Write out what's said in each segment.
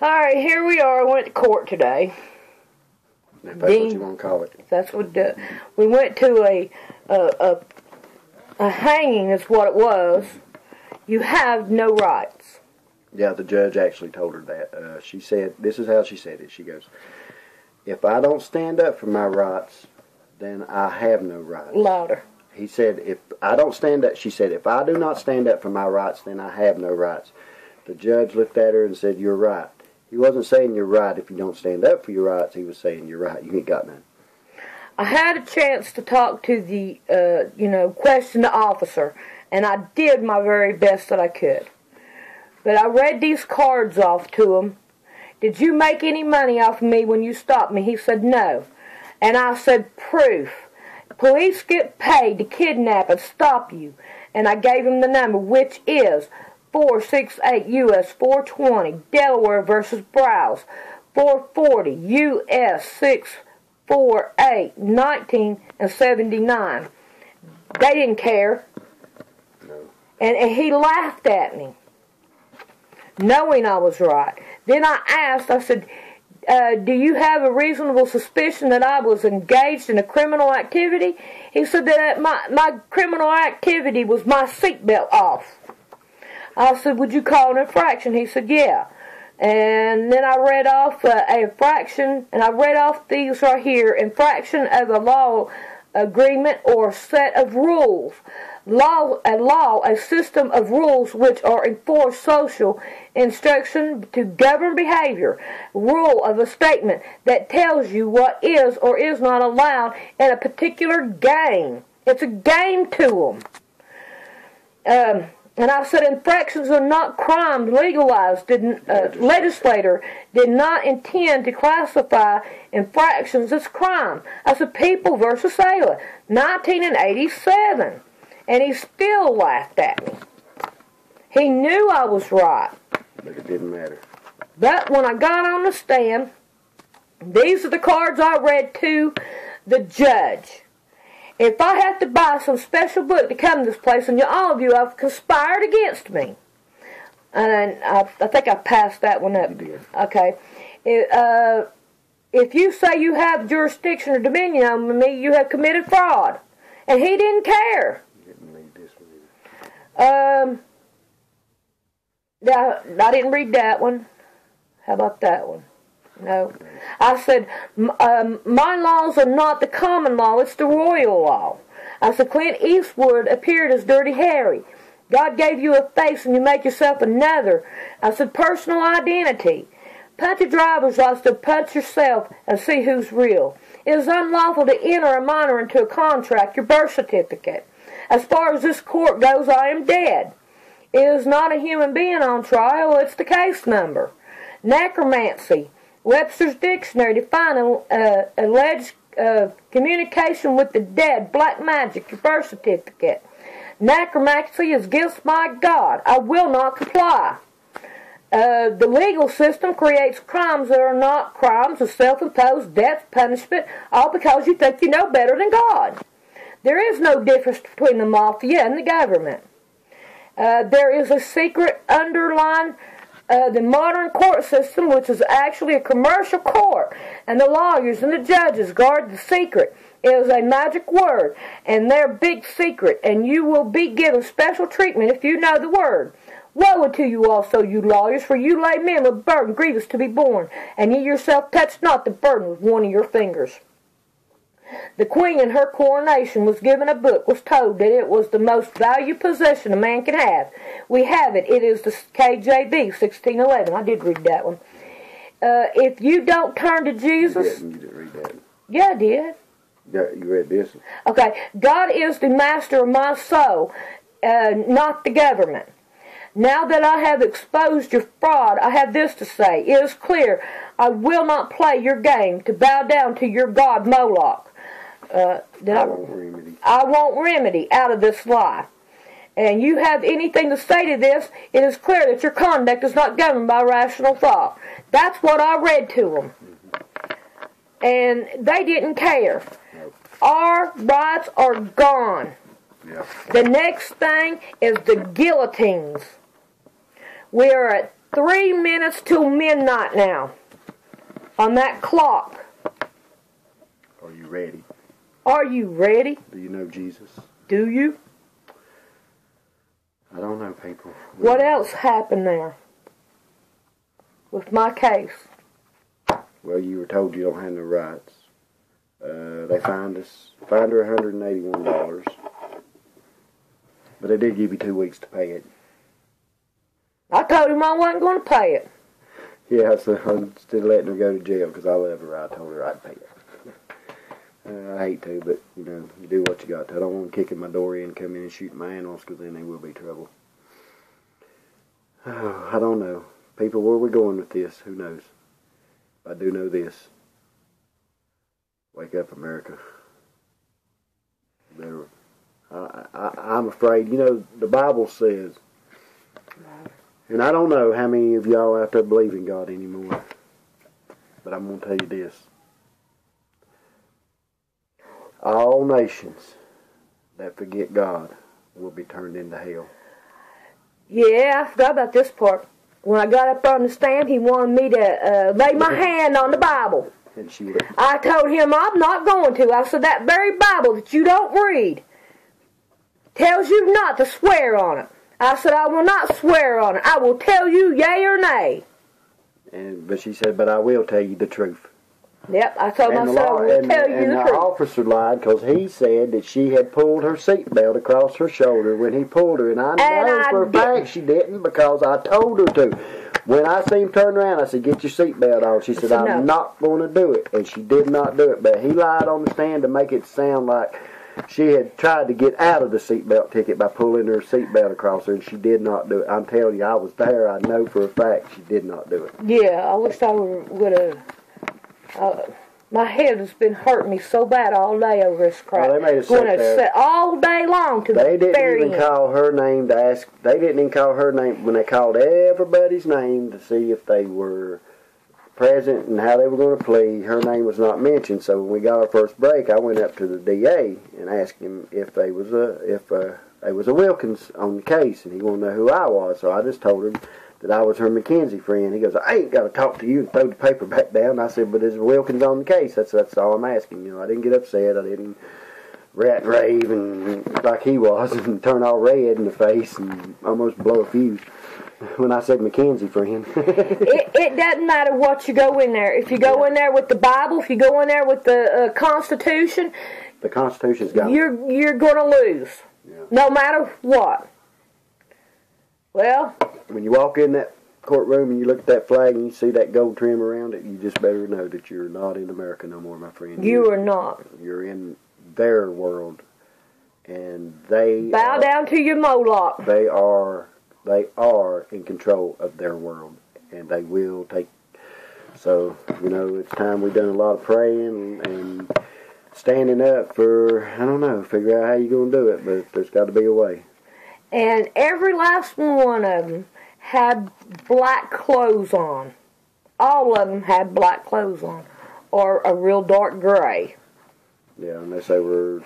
Alright, here we are. I went to court today. If that's what you want to call it. That's what we went to a hanging is what it was. You have no rights. Yeah, the judge actually told her that. She said, this is how she said it. She goes, if I don't stand up for my rights, then I have no rights. Louder. He said, if I don't stand up, she said, if I do not stand up for my rights, then I have no rights. The judge looked at her and said, you're right. He wasn't saying you're right if you don't stand up for your rights. He was saying you're right. You ain't got none. I had a chance to talk to the, question the officer, and I did my very best that I could. But I read these cards off to him. Did you make any money off of me when you stopped me? He said no. And I said, proof. Police get paid to kidnap and stop you. And I gave him the number, which is 468 U.S. 420, Delaware versus Browse, 440 U.S. 648, 19 and 79. They didn't care. No. And he laughed at me, knowing I was right. Then I asked, I said, do you have a reasonable suspicion that I was engaged in a criminal activity? He said that my criminal activity was my seatbelt off. I said, would you call an infraction? He said, yeah. And then I read off a infraction, and I read off these right here. Infraction of a law agreement or set of rules. A system of rules which are enforced social instruction to govern behavior. Rule of a statement that tells you what is or is not allowed in a particular game. It's a game to them. And I said infractions are not crimes legalized. Legislator did not intend to classify infractions as crime. I said People versus Sailor, 1987. And he still laughed at me. He knew I was right. But it didn't matter. But when I got on the stand, these are the cards I read to the judge. If I have to buy some special book to come to this place, and all of you have conspired against me. And I think I passed that one up. You did. Okay. If you say you have jurisdiction or dominion over me, you have committed fraud. And he didn't care. You didn't read this one either. I didn't read that one. How about that one? No. I said, my laws are not the common law, it's the royal law. I said, Clint Eastwood appeared as Dirty Harry. God gave you a face and you make yourself another. I said, personal identity. Punch a driver's license, punch yourself and see who's real. It is unlawful to enter a minor into a contract, your birth certificate. As far as this court goes, I am dead. It is not a human being on trial, it's the case number. Necromancy. Webster's Dictionary defining alleged communication with the dead, black magic, your birth certificate. Necromancy is against my God. I will not comply. The legal system creates crimes that are not crimes of self-imposed death, punishment, all because you think you know better than God. There is no difference between the mafia and the government. There is a secret underlying the modern court system, which is actually a commercial court, and the lawyers and the judges guard the secret. It is a magic word, and their big secret, and you will be given special treatment if you know the word. Woe unto you also, you lawyers, for you lay men with burden grievous to be borne, and ye yourself touch not the burden with one of your fingers. The queen in her coronation was given a book, was told that it was the most valued possession a man can have. We have it. It is the KJV 1611. I did read that one. If you don't turn to Jesus... You didn't read that. Yeah, I did. Yeah, you read this one. Okay. God is the master of my soul, not the government. Now that I have exposed your fraud, I have this to say. It is clear I will not play your game to bow down to your god Moloch. I won't remedy out of this lie. And you have anything to say to this, it is clear that your conduct is not governed by rational thought. That's what I read to them. And they didn't care. Our rights are gone. The next thing is the guillotines. We are at 3 minutes till midnight now. On that clock. Are you ready? Are you ready? Do you know Jesus? Do you? I don't know, people. What else happened there? With my case? Well, you were told you don't have no rights. They fined her $181. But they did give you 2 weeks to pay it. I told him I wasn't going to pay it. Yeah, so I'm still letting her go to jail because I love her. I told her I'd pay it. I hate to, but, you know, you do what you got to. I don't want them kicking my door in, come in and shooting my animals because then they will be trouble. Oh, I don't know. People, where are we going with this? Who knows? I do know this. Wake up, America. I'm afraid. You know, the Bible says, and I don't know how many of y'all out there believe in God anymore, but I'm going to tell you this. All nations that forget God will be turned into hell. Yeah, I forgot about this part. When I got up on the stand, he wanted me to lay my hand on the Bible. And she would. I told him I'm not going to. I said, that very Bible that you don't read tells you not to swear on it. I said, I will not swear on it. I will tell you yea or nay. But she said, but I will tell you the truth. Yep, I told myself I will tell you the truth. And the officer lied because he said that she had pulled her seatbelt across her shoulder when he pulled her. And I know for a fact she didn't because I told her to. When I seen him turn around, I said, get your seatbelt on. She said, I'm not going to do it. And she did not do it. But he lied on the stand to make it sound like she had tried to get out of the seatbelt ticket by pulling her seatbelt across her, and she did not do it. I'm telling you, I was there. I know for a fact she did not do it. Yeah, I wish I would have... my head has been hurting me so bad all day over this crap. Well, they made us sit there all day long to They the didn't even call her name to ask. They didn't even call her name when they called everybody's name to see if they were present and how they were going to plead. Her name was not mentioned. So when we got our first break, I went up to the DA and asked him if there was a Wilkins on the case, and he wanted to know who I was. So I just told him that I was her McKenzie friend. He goes, I ain't got to talk to you, and throw the paper back down. I said, but is Wilkins on the case? That's all I'm asking. You know, I didn't get upset. I didn't rat and rave and like he was and turn all red in the face and almost blow a fuse when I said McKenzie friend. It doesn't matter what you go in there. If you go in there with the Bible, if you go in there with the Constitution, the Constitution's got you're going to lose, no matter what. Well, when you walk in that courtroom and you look at that flag and you see that gold trim around it, you just better know that you're not in America no more, my friend. You are not. You're in their world, and they bow down to your Moloch. They are in control of their world, and they will take. So you know, it's time we've done a lot of praying and standing up for, I don't know, figure out how you're going to do it, but there's got to be a way. And every last one of them had black clothes on. All of them had black clothes on, or a real dark gray. Yeah, unless they were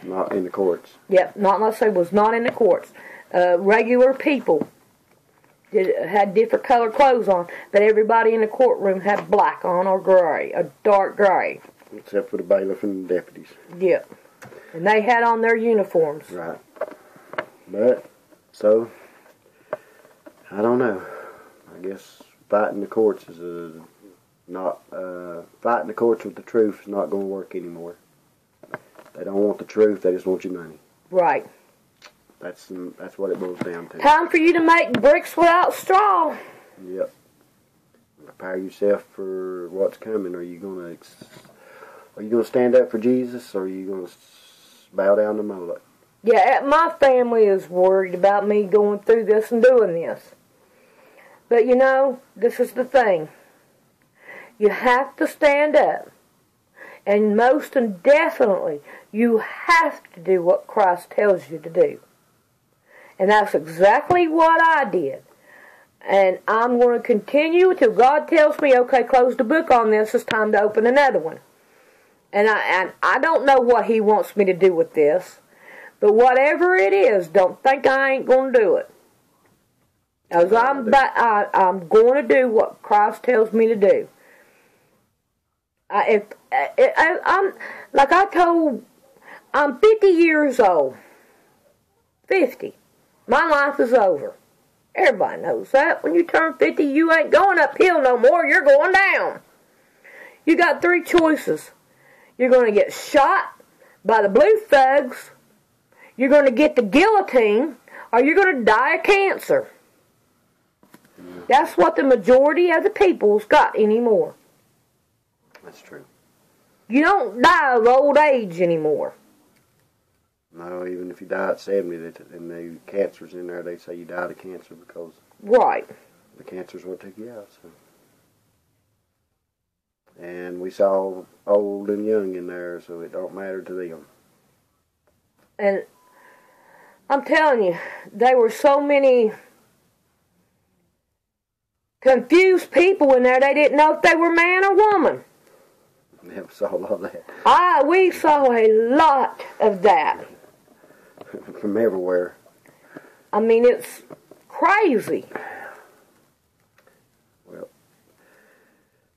not in the courts. Yep, not unless they was not in the courts. Regular people had different colored clothes on, but everybody in the courtroom had black on or gray, a dark gray. Except for the bailiff and the deputies. Yep. And they had on their uniforms. Right. But, so, I don't know. I guess fighting the courts is fighting the courts with the truth is not going to work anymore. They don't want the truth, they just want your money. Right. That's what it boils down to. Time for you to make bricks without straw. Yep. Prepare yourself for what's coming. Are you going to stand up for Jesus, or are you going to bow down to Moloch? Yeah, my family is worried about me going through this and doing this. But you know, this is the thing. You have to stand up. And most definitely, you have to do what Christ tells you to do. And that's exactly what I did. And I'm going to continue until God tells me, okay, close the book on this. It's time to open another one. And I don't know what He wants me to do with this. But whatever it is, don't think I ain't going to do it. As I'm going to do what Christ tells me to do. I'm 50 years old. 50. My life is over. Everybody knows that. When you turn 50, you ain't going uphill no more. You're going down. You got 3 choices. You're going to get shot by the blue thugs, you're going to get the guillotine, or you're going to die of cancer. That's what the majority of the people's got anymore. That's true. You don't die of old age anymore. No, even if you die at 70 and the cancer's in there, they say you died of cancer because right. The cancer's what took you out. So. And we saw old and young in there, so it don't matter to them. And I'm telling you, there were so many confused people in there, they didn't know if they were man or woman. Never saw a lot of that. We saw a lot of that. From everywhere. I mean, it's crazy. Well,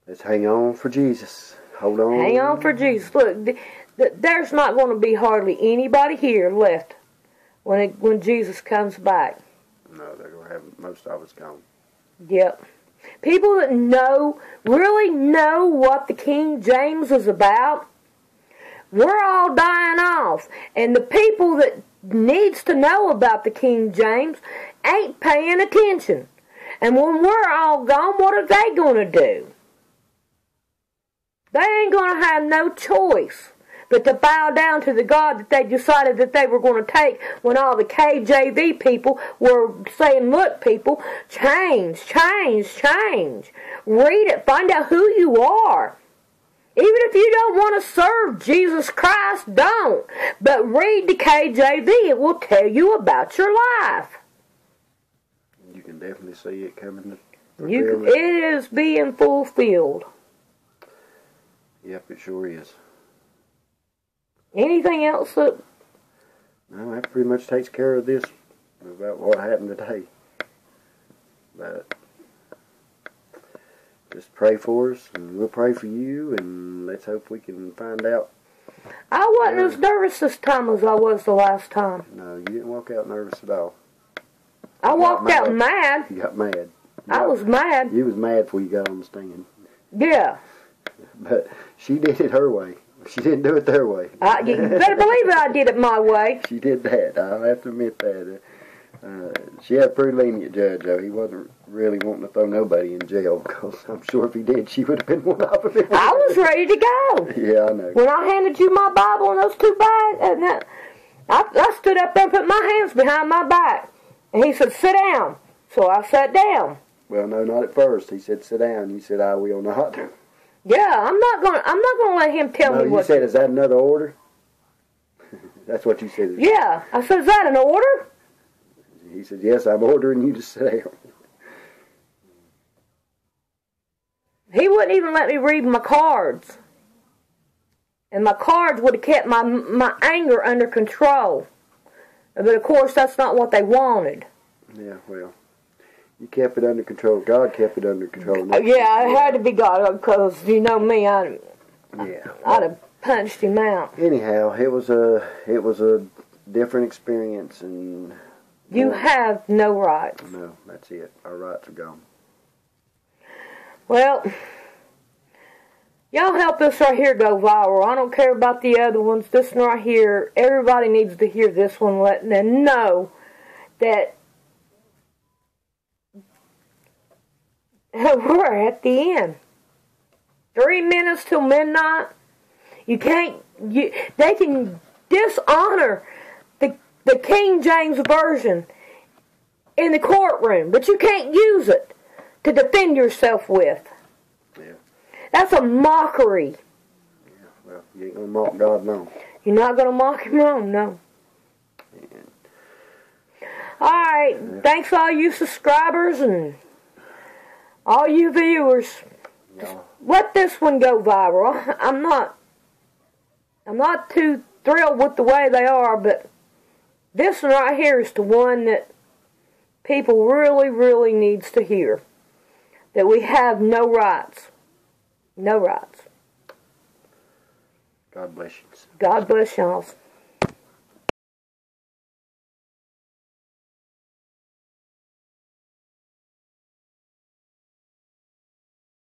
let's hang on for Jesus. Hold on. Hang on for Jesus. Look, there's not going to be hardly anybody here left when Jesus comes back. No, they're going to have most of us gone. Yep. People that really know what the King James is about, we're all dying off. And the people that needs to know about the King James ain't paying attention. And when we're all gone, what are they going to do? They ain't going to have no choice but to bow down to the God that they decided that they were going to take when all the KJV people were saying, look, people, change, change, change. Read it. Find out who you are. Even if you don't want to serve Jesus Christ, don't. But read the KJV. It will tell you about your life. You can definitely see it coming. It is being fulfilled. Yep, it sure is. Anything else that... No, that pretty much takes care of this, about what happened today. But just pray for us, and we'll pray for you, and let's hope we can find out. I wasn't as nervous this time as I was the last time. No, you didn't walk out nervous at all. I walked out mad. You got mad. I was mad. You was mad before you got on the stand. Yeah. But she did it her way. She didn't do it their way. You better believe it, I did it my way. She did that. I'll have to admit that. She had a pretty lenient judge, though. He wasn't really wanting to throw nobody in jail, because I'm sure if he did, she would have been one of them. I was ready to go. Yeah, I know. When I handed you my Bible and those 2 bags, and I stood up there and put my hands behind my back. And he said, sit down. So I sat down. Well, no, not at first. He said, sit down. You said, I will not. Yeah, I'm not gonna let him tell me what. You said, is that another order? That's what you said. Yeah, I said, is that an order? He said, yes, I'm ordering you to sit down. He wouldn't even let me read my cards. And my cards would have kept my anger under control. But of course, that's not what they wanted. Yeah, well, you kept it under control. God kept it under control. Yeah, it had to be God, because you know me, I'd have punched him out. Anyhow, it was a different experience, and you have no rights. No, that's it. Our rights are gone. Well, y'all help this right here go viral. I don't care about the other ones. This one right here, everybody needs to hear this one, letting them know that we're at the end. 3 minutes till midnight. They can dishonor the King James Version in the courtroom, but you can't use it to defend yourself with. Yeah. That's a mockery. Yeah, well, you ain't gonna mock God, no. You're not gonna mock him, no. Yeah. Alright, thanks all you subscribers and all you viewers. Yeah. Let this one go viral. I'm not too thrilled with the way they are, but this one right here is the one that people really, really needs to hear. That we have no rights. No rights. God bless you. God bless y'all.